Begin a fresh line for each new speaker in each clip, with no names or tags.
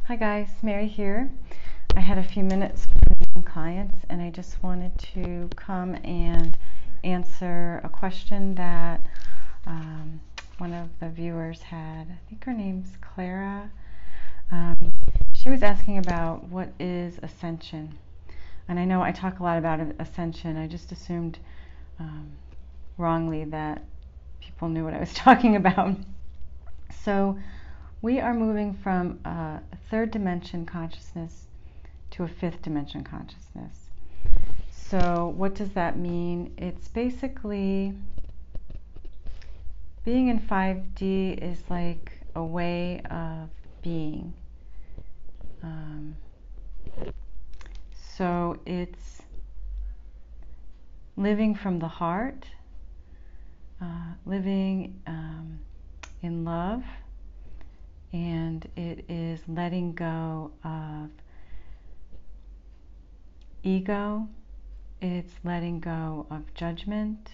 Hi guys, Mary here. I had a few minutes for clients and I just wanted to come and answer a question that one of the viewers had. I think her name's Clara. Um, she was asking about what is Ascension. And I know I talk a lot about Ascension. I just assumed wrongly that people knew what I was talking about. So we are moving from a third dimension consciousness to a fifth dimension consciousness. So what does that mean? It's basically being in 5D is like a way of being. So it's living from the heart, living in love, and it is letting go of ego, it's letting go of judgment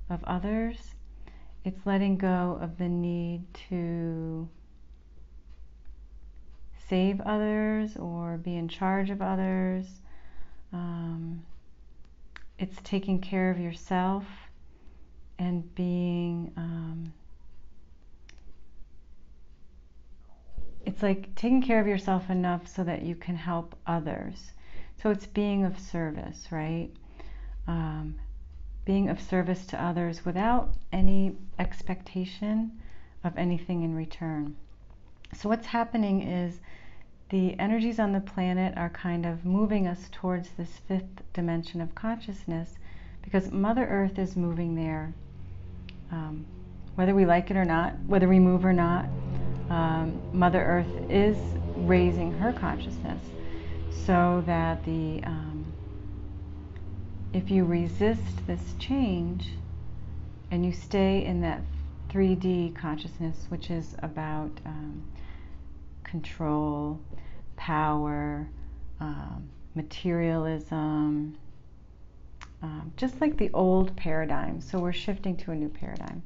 of others, it's letting go of the need to save others or be in charge of others. It's taking care of yourself and being it's like taking care of yourself enough so that you can help others. So it's being of service, right? Being of service to others without any expectation of anything in return. So what's happening is the energies on the planet are kind of moving us towards this fifth dimension of consciousness because Mother Earth is moving there. Whether we like it or not, whether we move or not, Mother Earth is raising her consciousness so that if you resist this change and you stay in that 3D consciousness, which is about control, power, materialism, just like the old paradigm. So we're shifting to a new paradigm.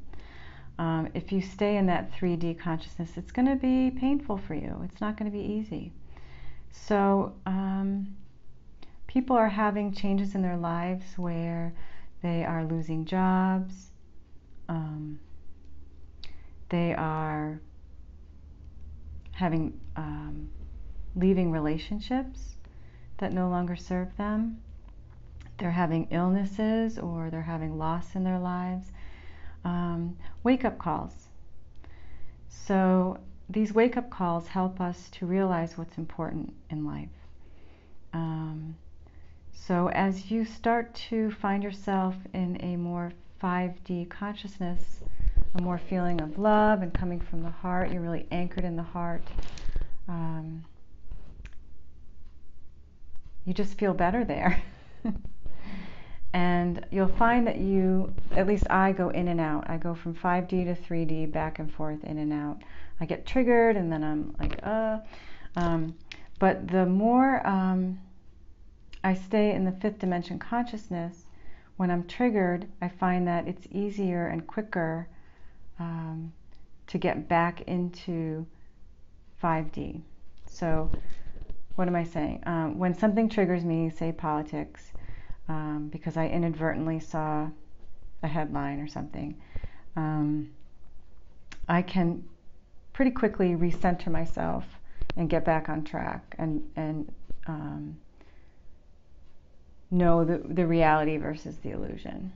If you stay in that 3D consciousness, it's going to be painful for you. It's not going to be easy. So people are having changes in their lives where they are losing jobs, they are having leaving relationships that no longer serve them, they're having illnesses or they're having loss in their lives. Wake-up calls. So these wake-up calls help us to realize what's important in life. So as you start to find yourself in a more 5D consciousness, a more feeling of love and coming from the heart, you're really anchored in the heart, you just feel better there. And you'll find that at least I go in and out. I go from 5D to 3D, back and forth, in and out. I get triggered and then I'm like, but the more I stay in the fifth dimension consciousness, when I'm triggered, I find that it's easier and quicker to get back into 5D. So what am I saying? When something triggers me, say politics, because I inadvertently saw a headline or something, I can pretty quickly recenter myself and get back on track and know the reality versus the illusion,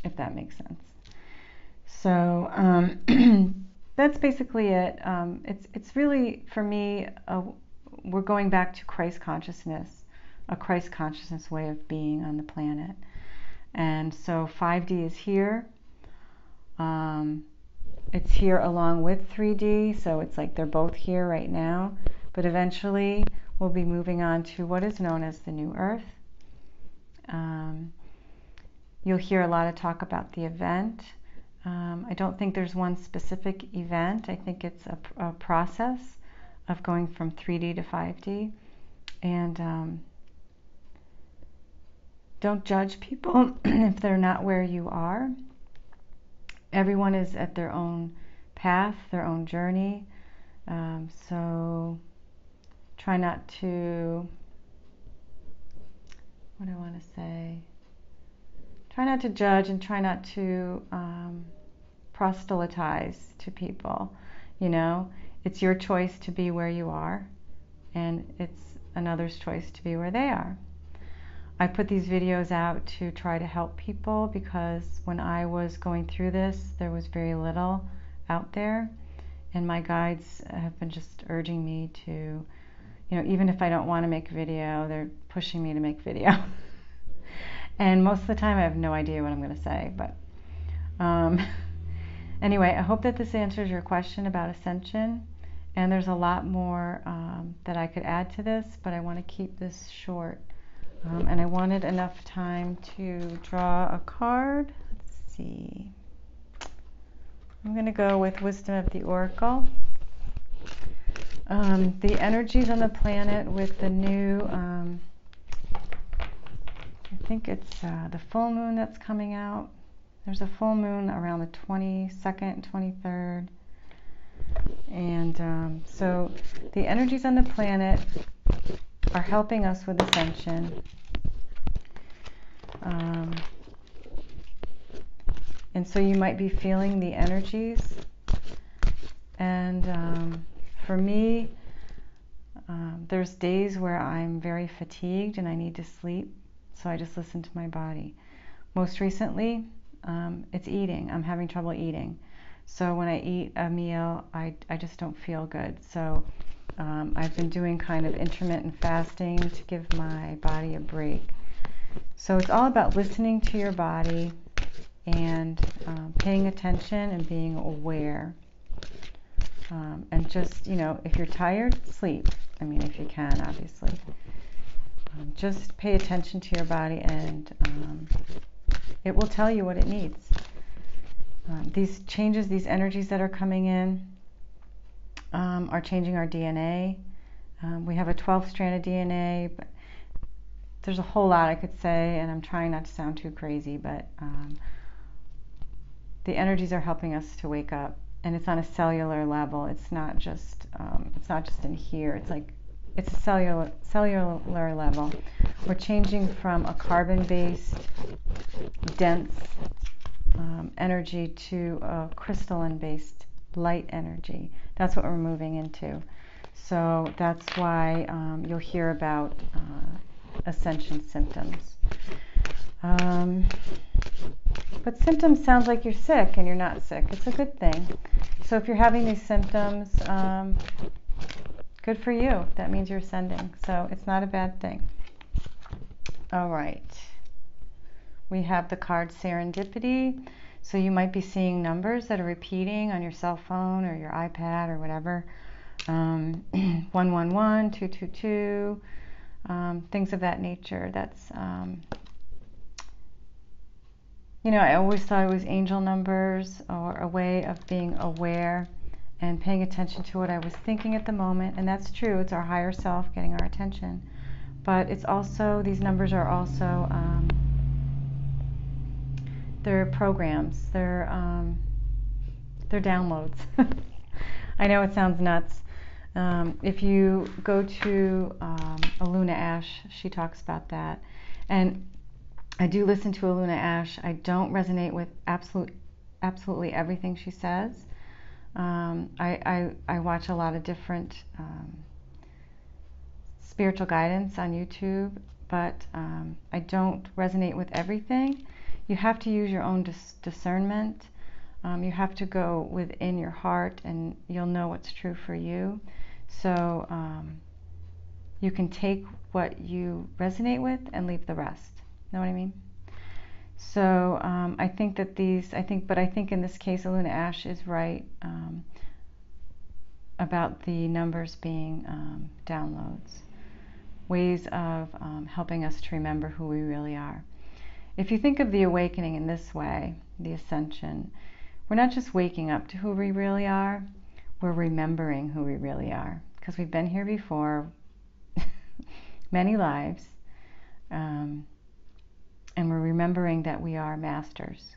if that makes sense. So that's basically it. It's really, for me, we're going back to Christ consciousness, a Christ consciousness way of being on the planet. And so 5D is here. It's here along with 3D, so it's like they're both here right now. But eventually we'll be moving on to what is known as the New Earth. You'll hear a lot of talk about the event. I don't think there's one specific event. I think it's a process of going from 3D to 5D. And don't judge people if they're not where you are. Everyone is at their own path, their own journey. So try not to, what do I want to say? Try not to judge and try not to proselytize to people. You know, it's your choice to be where you are, and it's another's choice to be where they are. I put these videos out to try to help people because when I was going through this, there was very little out there, and my guides have been just urging me to, you know, even if I don't want to make a video, they're pushing me to make video. And most of the time I have no idea what I'm going to say, but anyway, I hope that this answers your question about Ascension, and there's a lot more that I could add to this, but I want to keep this short. And I wanted enough time to draw a card. Let's see. I'm going to go with Wisdom of the Oracle. The energies on the planet with the new, I think it's the full moon that's coming out. There's a full moon around the 22nd and 23rd. And so the energies on the planet are helping us with Ascension. And so you might be feeling the energies. And for me, there's days where I'm very fatigued and I need to sleep, so I just listen to my body. Most recently, it's eating. I'm having trouble eating. So when I eat a meal, I just don't feel good. So I've been doing kind of intermittent fasting to give my body a break. So it's all about listening to your body and paying attention and being aware. And just, you know, if you're tired, sleep. I mean, if you can, obviously. Just pay attention to your body, and it will tell you what it needs. These changes, these energies that are coming in are changing our DNA. We have a 12-stranded DNA, but there's a whole lot I could say, and I'm trying not to sound too crazy, but the energies are helping us to wake up, and it's on a cellular level. It's not just in here. It's like it's a cellular level. We're changing from a carbon-based, dense energy to a crystalline-based light energy. That's what we're moving into. So that's why you'll hear about Ascension symptoms. But symptoms sounds like you're sick, and you're not sick. It's a good thing. So if you're having these symptoms, good for you. That means you're ascending. So it's not a bad thing. All right. We have the card Serendipity. So you might be seeing numbers that are repeating on your cell phone or your iPad or whatever. 111, 222, things of that nature. That's, you know, I always thought it was angel numbers or a way of being aware and paying attention to what I was thinking at the moment. And that's true. It's our higher self getting our attention. But it's also, these numbers are also, they're programs. They're downloads. I know it sounds nuts. If you go to Aluna Ash, she talks about that. And I do listen to Aluna Ash. I don't resonate with absolutely everything she says. I watch a lot of different spiritual guidance on YouTube, but I don't resonate with everything. You have to use your own discernment. You have to go within your heart, and you'll know what's true for you. So you can take what you resonate with and leave the rest. Know what I mean? So I think that I think in this case, Aluna Ash is right about the numbers being downloads, ways of helping us to remember who we really are. If you think of the awakening in this way, the ascension, we're not just waking up to who we really are, we're remembering who we really are, because we've been here before, many lives, and we're remembering that we are masters.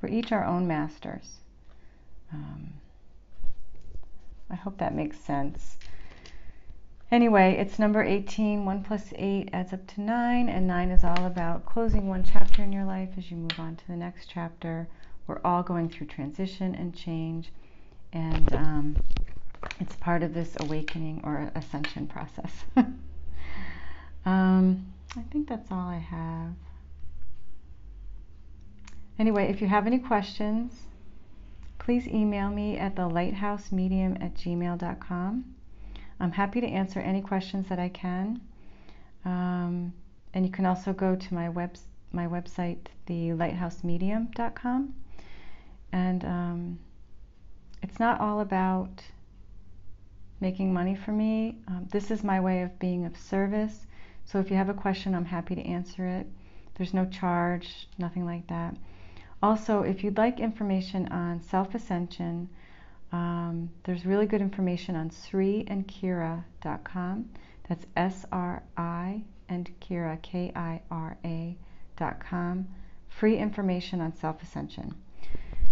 We're each our own masters. I hope that makes sense. Anyway, it's number 18. 1 plus 8 adds up to 9, and 9 is all about closing one chapter in your life as you move on to the next chapter. We're all going through transition and change, and it's part of this awakening or ascension process. I think that's all I have. Anyway, if you have any questions, please email me at thelighthousemedium@gmail.com. I'm happy to answer any questions that I can. And you can also go to my website, thelighthousemedium.com. And it's not all about making money for me. This is my way of being of service. So if you have a question, I'm happy to answer it. There's no charge, nothing like that. Also, if you'd like information on self-ascension, there's really good information on sriandkira.com. That's SRI and Kira, KIRA.com. Free information on self-ascension.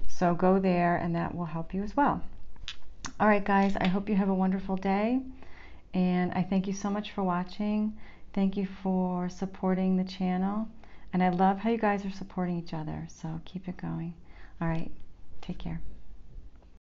So go there and that will help you as well. All right, guys, I hope you have a wonderful day. And I thank you so much for watching. Thank you for supporting the channel. And I love how you guys are supporting each other. So keep it going. All right, take care.